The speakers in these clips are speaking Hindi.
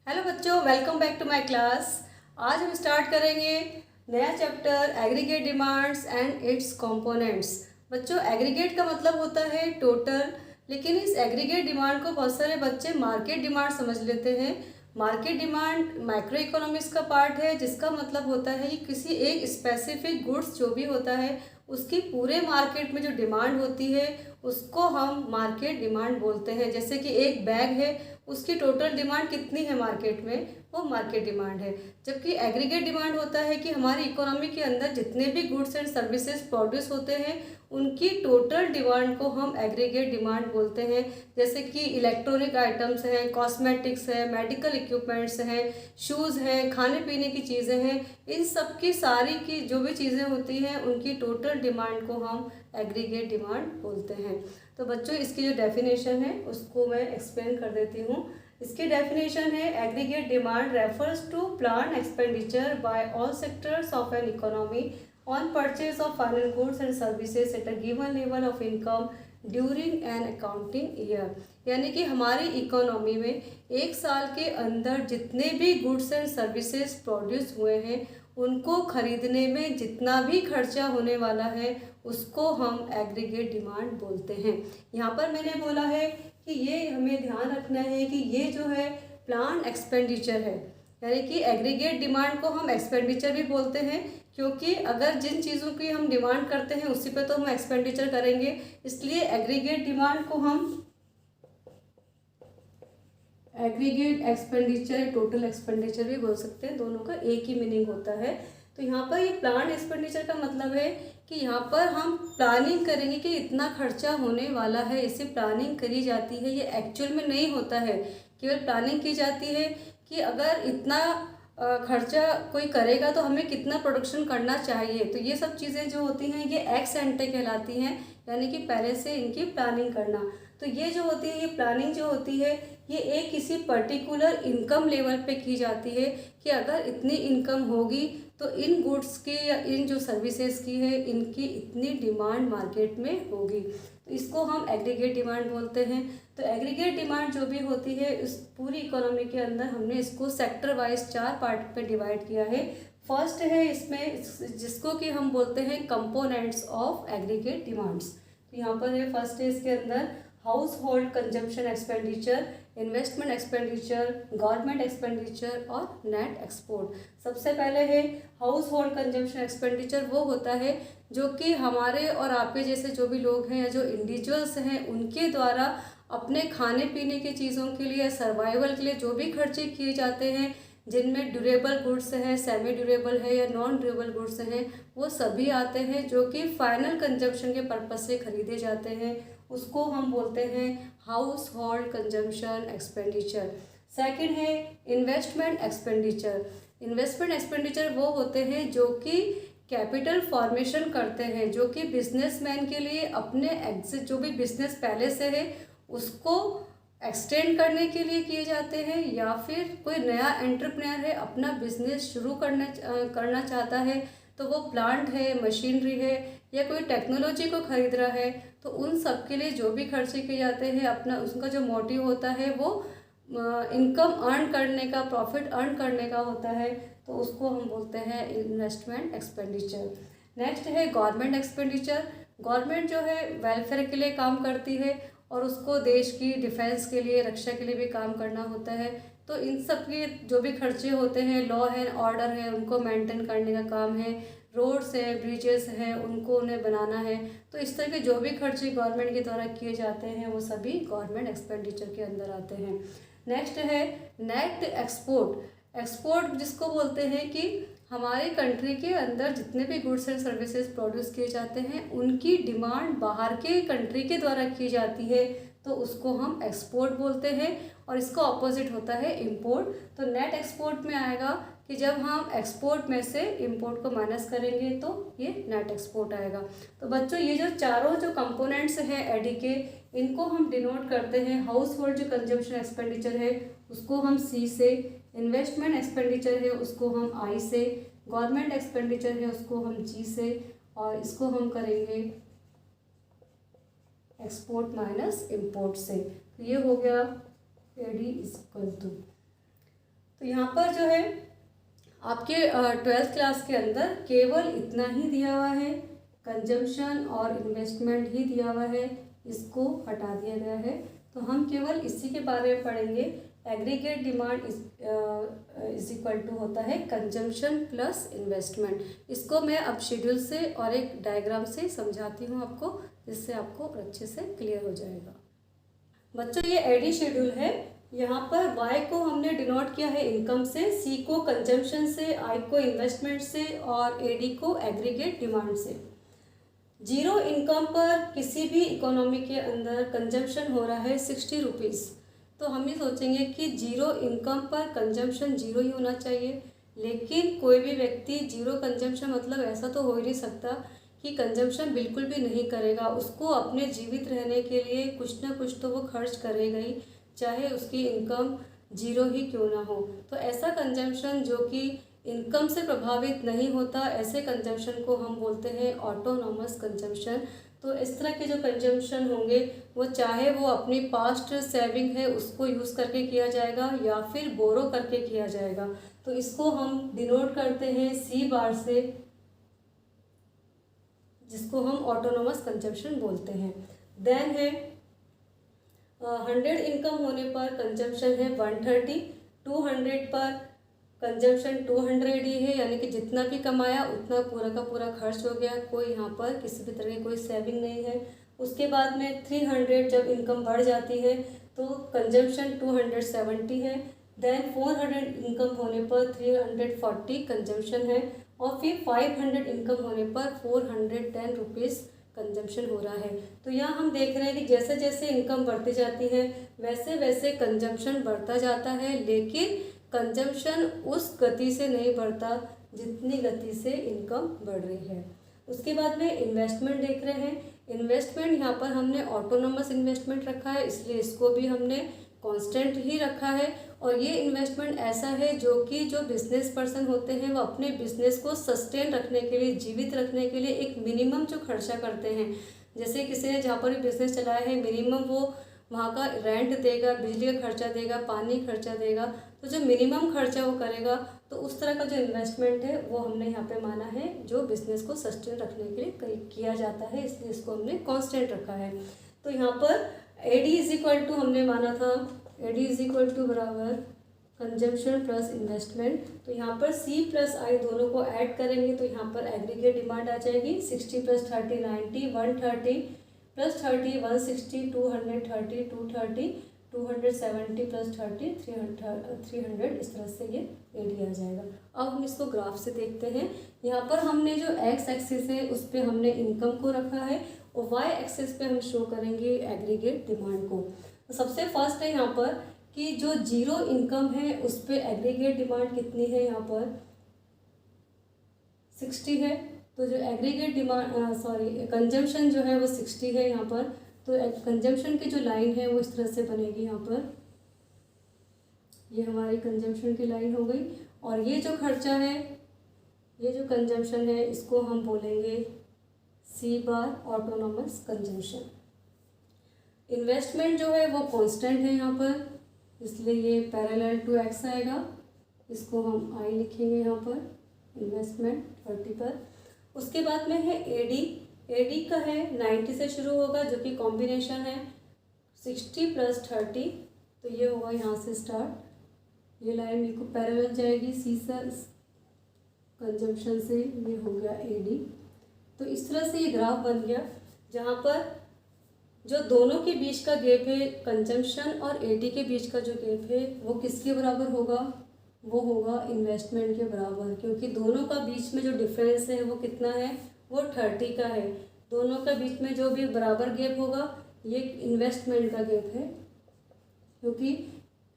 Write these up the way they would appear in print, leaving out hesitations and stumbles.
हेलो बच्चों, welcome back to my class. आज हम स्टार्ट करेंगे नया chapter aggregate demands and its components. बच्चों, एग्रीगेट का मतलब होता है टोटल, लेकिन इस एग्रीगेट डिमांड को बहुत सारे बच्चे मार्केट डिमांड समझ लेते हैं। मार्केट डिमांड माइक्रो इकोनॉमिक्स का पार्ट है, जिसका मतलब होता है कि किसी एक स्पेसिफिक गुड्स जो भी होता है उसकी पूरे मार्केट में जो डिमांड होती है उसको हम मार्केट डिमांड बोलते हैं। जैसे कि एक बैग है, उसकी टोटल डिमांड कितनी है मार्केट में, वो मार्केट डिमांड है। जबकि एग्रीगेट डिमांड होता है कि हमारी इकोनॉमी के अंदर जितने भी गुड्स एंड सर्विसेज प्रोड्यूस होते हैं उनकी टोटल डिमांड को हम एग्रीगेट डिमांड बोलते हैं। जैसे कि इलेक्ट्रॉनिक आइटम्स हैं, कॉस्मेटिक्स है, मेडिकल इक्विपमेंट्स हैं, शूज़ हैं, खाने पीने की चीज़ें हैं, इन सब की सारी की जो भी चीज़ें होती हैं उनकी टोटल डिमांड को हम एग्रीगेट डिमांड बोलते हैं। तो बच्चों, इसकी जो डेफिनेशन है उसको मैं एक्सप्लेन कर देती हूँ। इसकी डेफिनेशन है, aggregate demand refers to plan expenditure by all sectors of an economy on purchase of final goods and services at a given level of income during an accounting year. यानी कि हमारी इकोनॉमी में एक साल के अंदर जितने भी गुड्स एंड सर्विसेज प्रोड्यूस हुए हैं उनको खरीदने में जितना भी खर्चा होने वाला है उसको हम एग्रीगेट डिमांड बोलते हैं। यहाँ पर मैंने बोला है कि ये हमें ध्यान रखना है कि ये जो है प्लान एक्सपेंडिचर है, यानी कि एग्रीगेट डिमांड को हम एक्सपेंडिचर भी बोलते हैं, क्योंकि अगर जिन चीज़ों की हम डिमांड करते हैं उसी पे तो हम एक्सपेंडिचर करेंगे। इसलिए एग्रीगेट डिमांड को हम एग्रीगेट एक्सपेंडिचर, टोटल एक्सपेंडिचर भी बोल सकते हैं, दोनों का एक ही मीनिंग होता है। तो यहाँ पर ये प्लान एक्सपेंडिचर का मतलब है कि यहाँ पर हम प्लानिंग करेंगे कि इतना खर्चा होने वाला है, इसे प्लानिंग करी जाती है। ये एक्चुअल में नहीं होता है, केवल प्लानिंग की जाती है कि अगर इतना खर्चा कोई करेगा तो हमें कितना प्रोडक्शन करना चाहिए। तो ये सब चीज़ें जो होती हैं ये एक्स एंटे कहलाती हैं, यानी कि पहले से इनकी प्लानिंग करना। तो ये जो होती है, ये प्लानिंग जो होती है ये एक किसी पर्टिकुलर इनकम लेवल पे की जाती है कि अगर इतनी इनकम होगी तो इन गुड्स की या इन जो सर्विसेज की है इनकी इतनी डिमांड मार्केट में होगी। तो इसको हम एग्रीगेट डिमांड बोलते हैं। तो एग्रीगेट डिमांड जो भी होती है इस पूरी इकोनॉमी के अंदर हमने इसको सेक्टर वाइज 4 पार्ट पे डिवाइड किया है। फर्स्ट है इसमें जिसको कि हम बोलते हैं कंपोनेंट्स ऑफ एग्रीगेट डिमांड्स। तो यहाँ पर है फर्स्ट है इसके अंदर house hold consumption expenditure, investment expenditure, government expenditure और नेट एक्सपोर्ट। सबसे पहले है हाउस होल्ड कंजम्पशन एक्सपेंडिचर। वो होता है जो कि हमारे और आपके जैसे जो भी लोग हैं या जो इंडिविजुअल्स हैं उनके द्वारा अपने खाने पीने की चीज़ों के लिए, सर्वाइवल के लिए जो भी खर्चे किए जाते हैं, जिनमें ड्यूरेबल गुड्स हैं, सेमी ड्यूरेबल है या नॉन ड्यूरेबल गुड्स हैं, वो सभी आते हैं जो कि फाइनल कंजम्पशन के पर्पज से खरीदे जाते हैं। उसको हम बोलते हैं house hold consumption expenditure. Second है इन्वेस्टमेंट एक्सपेंडिचर। इन्वेस्टमेंट एक्सपेंडिचर वो होते हैं जो कि कैपिटल फॉर्मेशन करते हैं, जो कि बिजनेसमैन के लिए अपने एग्जिट जो भी बिजनेस पहले से है उसको एक्सटेंड करने के लिए किए जाते हैं, या फिर कोई नया एंटरप्रेन्योर है अपना बिजनेस शुरू करना चाहता है तो वो प्लांट है, मशीनरी है या कोई टेक्नोलॉजी को खरीद रहा है, तो उन सब के लिए जो भी खर्चे किए जाते हैं अपना उसका जो मोटिव होता है वो इनकम अर्न करने का, प्रॉफिट अर्न करने का होता है। तो उसको हम बोलते हैं इन्वेस्टमेंट एक्सपेंडिचर। नेक्स्ट है गवर्नमेंट एक्सपेंडिचर। गवर्नमेंट जो है वेलफेयर के लिए काम करती है और उसको देश की डिफेंस के लिए, रक्षा के लिए भी काम करना होता है। तो इन सब के जो भी खर्चे होते हैं, लॉ एंड ऑर्डर है उनको मेंटेन करने का काम है, रोड्स है, ब्रिजेस हैं उनको उन्हें बनाना है। तो इस तरह के जो भी खर्चे गवर्नमेंट के द्वारा किए जाते हैं वो सभी गवर्नमेंट एक्सपेंडिचर के अंदर आते हैं। नेक्स्ट है नेट एक्सपोर्ट। एक्सपोर्ट जिसको बोलते हैं कि हमारे कंट्री के अंदर जितने भी गुड्स एंड सर्विसेज प्रोड्यूस किए जाते हैं उनकी डिमांड बाहर के कंट्री के द्वारा की जाती है, तो उसको हम एक्सपोर्ट बोलते हैं। और इसका ऑपोजिट होता है इंपोर्ट। तो नेट एक्सपोर्ट में आएगा कि जब हम एक्सपोर्ट में से इंपोर्ट को माइनस करेंगे तो ये नेट एक्सपोर्ट आएगा। तो बच्चों, ये जो चारों जो कंपोनेंट्स हैं एडी के, इनको हम डिनोट करते हैं। हाउस होल्ड जो कंजम्पशन एक्सपेंडिचर है उसको हम सी से, इन्वेस्टमेंट एक्सपेंडिचर है उसको हम आई से, गवर्नमेंट एक्सपेंडिचर है उसको हम जी से, और इसको हम करेंगे एक्सपोर्ट माइनस इंपोर्ट से। तो ये हो गया एडी इक्वल टू। तो यहाँ पर जो है आपके 12th क्लास के अंदर केवल इतना ही दिया हुआ है, कंजम्पशन और इन्वेस्टमेंट ही दिया हुआ है, इसको हटा दिया गया है। तो हम केवल इसी के बारे में पढ़ेंगे। Aggregate demand is equal to होता है कंजम्पशन प्लस इन्वेस्टमेंट। इसको मैं अब शेड्यूल से और एक डायग्राम से समझाती हूँ आपको, जिससे आपको अच्छे से क्लियर हो जाएगा। बच्चों ये एडी शेड्यूल है। यहाँ पर y को हमने डिनोट किया है इनकम से, c को कंजम्पशन से, i को इन्वेस्टमेंट से और ad को एग्रीगेट डिमांड से। जीरो इनकम पर किसी भी इकोनॉमी के अंदर कंजम्पशन हो रहा है 60 रुपीज़, तो हम ये सोचेंगे कि जीरो इनकम पर कंजम्पशन जीरो ही होना चाहिए। लेकिन कोई भी व्यक्ति जीरो कंजम्पशन मतलब ऐसा तो हो ही नहीं सकता कि कंजम्पशन बिल्कुल भी नहीं करेगा। उसको अपने जीवित रहने के लिए कुछ ना कुछ तो वो खर्च करेगा ही, चाहे उसकी इनकम जीरो ही क्यों ना हो। तो ऐसा कंजम्पशन जो कि इनकम से प्रभावित नहीं होता, ऐसे कंजम्पशन को हम बोलते हैं ऑटोनॉमस कंजम्पशन। तो इस तरह के जो कंजम्पशन होंगे वो चाहे वो अपनी पास्ट सेविंग है उसको यूज़ करके किया जाएगा या फिर बोरो करके किया जाएगा। तो इसको हम डिनोट करते हैं सी बार से, जिसको हम ऑटोनॉमस कंजम्पशन बोलते हैं। देन है 100 इनकम होने पर कंजम्पशन है 130, 200 पर कंजम्पशन 200 ही है, यानी कि जितना भी कमाया उतना पूरा का पूरा खर्च हो गया, कोई यहाँ पर किसी भी तरह की कोई सेविंग नहीं है। उसके बाद में 300 जब इनकम बढ़ जाती है तो कंजम्पशन 270 है। देन 400 इनकम होने पर 340 कंजम्पशन है और फिर 500 इनकम होने पर 410 रुपीज़ कंजम्पशन हो रहा है। तो यहाँ हम देख रहे हैं कि जैसे जैसे इनकम बढ़ती जाती है वैसे वैसे कंजम्पशन बढ़ता जाता है, लेकिन कंजम्पशन उस गति से नहीं बढ़ता जितनी गति से इनकम बढ़ रही है। उसके बाद में इन्वेस्टमेंट देख रहे हैं। इन्वेस्टमेंट यहाँ पर हमने ऑटोनोमस इन्वेस्टमेंट रखा है, इसलिए इसको भी हमने कांस्टेंट ही रखा है। और ये इन्वेस्टमेंट ऐसा है जो कि जो बिजनेस पर्सन होते हैं वो अपने बिजनेस को सस्टेन रखने के लिए, जीवित रखने के लिए एक मिनिमम जो खर्चा करते हैं। जैसे किसी ने जहाँ पर भी बिजनेस चलाया है, मिनिमम वो वहाँ का रेंट देगा, बिजली का खर्चा देगा, पानी खर्चा देगा, तो जो मिनिमम खर्चा वो करेगा, तो उस तरह का जो इन्वेस्टमेंट है वो हमने यहाँ पे माना है जो बिजनेस को सस्टेन रखने के लिए किया जाता है, इसलिए इसको हमने कांस्टेंट रखा है। तो यहाँ पर एडी इज इक्वल टू हमने माना था, एडी इज इक्वल टू बराबर कंजम्पशन प्लस इन्वेस्टमेंट। तो यहाँ पर सी प्लस आई दोनों को ऐड करेंगे तो यहाँ पर एग्रीगेट डिमांड आ जाएगी 60 + 30 90, 130 + 30 160, 230 230, 270 + 30 300, इस तरह से ये एडी आ जाएगा। अब हम इसको ग्राफ से देखते हैं। यहाँ पर हमने जो एक्स एक्सिस है उस पर हमने इनकम को रखा है और वाई एक्सिस पे हम शो करेंगे एग्रीगेट डिमांड को। तो सबसे फर्स्ट है यहाँ पर कि जो जीरो इनकम है उस पर एग्रीगेट डिमांड कितनी है, यहाँ पर 60 है। तो जो एग्रीगेट डिमांड कंजम्पशन जो है वो 60 है यहाँ पर। तो कंजम्पशन की जो लाइन है वो इस तरह से बनेगी। यहाँ पर ये हमारी कंजम्पशन की लाइन हो गई और ये जो खर्चा है, ये जो कंजम्पशन है, इसको हम बोलेंगे सी बार ऑटोनॉमस कंजम्पशन। इन्वेस्टमेंट जो है वो कांस्टेंट है यहाँ पर, इसलिए ये पैरेलल टू एक्स आएगा, इसको हम आई लिखेंगे यहाँ पर इन्वेस्टमेंट 30 पर। उसके बाद में है एडी, एडी का है 90 से शुरू होगा जो कि कॉम्बिनेशन है 60 + 30, तो ये होगा यहाँ से स्टार्ट, ये लाइन मेरे को पैरेलल जाएगी सी से कंजम्पशन से, ये हो गया एडी। तो इस तरह से ये ग्राफ बन गया जहाँ पर जो दोनों के बीच का गैप है, कंजम्पशन और एडी के बीच का जो गैप है वो किसके बराबर होगा, वो होगा इन्वेस्टमेंट के बराबर, क्योंकि दोनों का बीच में जो डिफरेंस है वो कितना है, वो 30 का है। दोनों का बीच में जो भी बराबर गैप होगा ये इन्वेस्टमेंट का गैप है, क्योंकि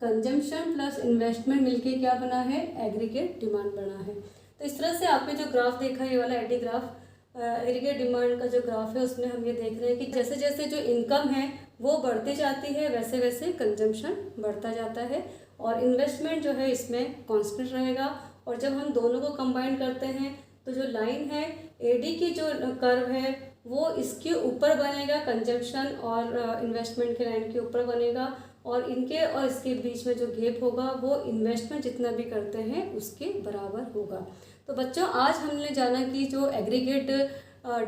कंजम्पशन प्लस इन्वेस्टमेंट मिलके क्या बना है, एग्रीगेट डिमांड बना है। तो इस तरह से आपने जो ग्राफ देखा ये वाला एडी ग्राफ, एग्रीगेट डिमांड का जो ग्राफ है उसमें हम ये देख रहे हैं कि जैसे जैसे जो इनकम है वो बढ़ती जाती है वैसे वैसे कंजम्पशन बढ़ता जाता है और इन्वेस्टमेंट जो है इसमें कांस्टेंट रहेगा। और जब हम दोनों को कंबाइन करते हैं तो जो लाइन है एडी की जो कर्व है वो इसके ऊपर बनेगा, कंजम्पशन और इन्वेस्टमेंट के लाइन के ऊपर बनेगा और इनके और इसके बीच में जो गैप होगा वो इन्वेस्टमेंट जितना भी करते हैं उसके बराबर होगा। तो बच्चों आज हमने जाना कि जो एग्रीगेट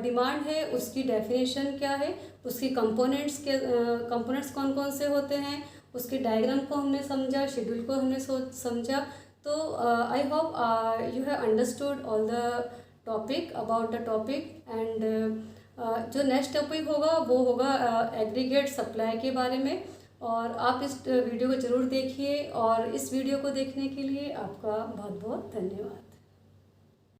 डिमांड है उसकी डेफिनेशन क्या है, उसकी कंपोनेंट्स कौन कौन से होते हैं, उसके डायग्राम को हमने समझा, शेड्यूल को हमने समझा। तो I hope you have understood all the topic about the topic and जो नेक्स्ट टॉपिक होगा वो होगा एग्रीगेट सप्लाई के बारे में। और आप इस वीडियो को ज़रूर देखिए और इस वीडियो को देखने के लिए आपका बहुत बहुत धन्यवाद।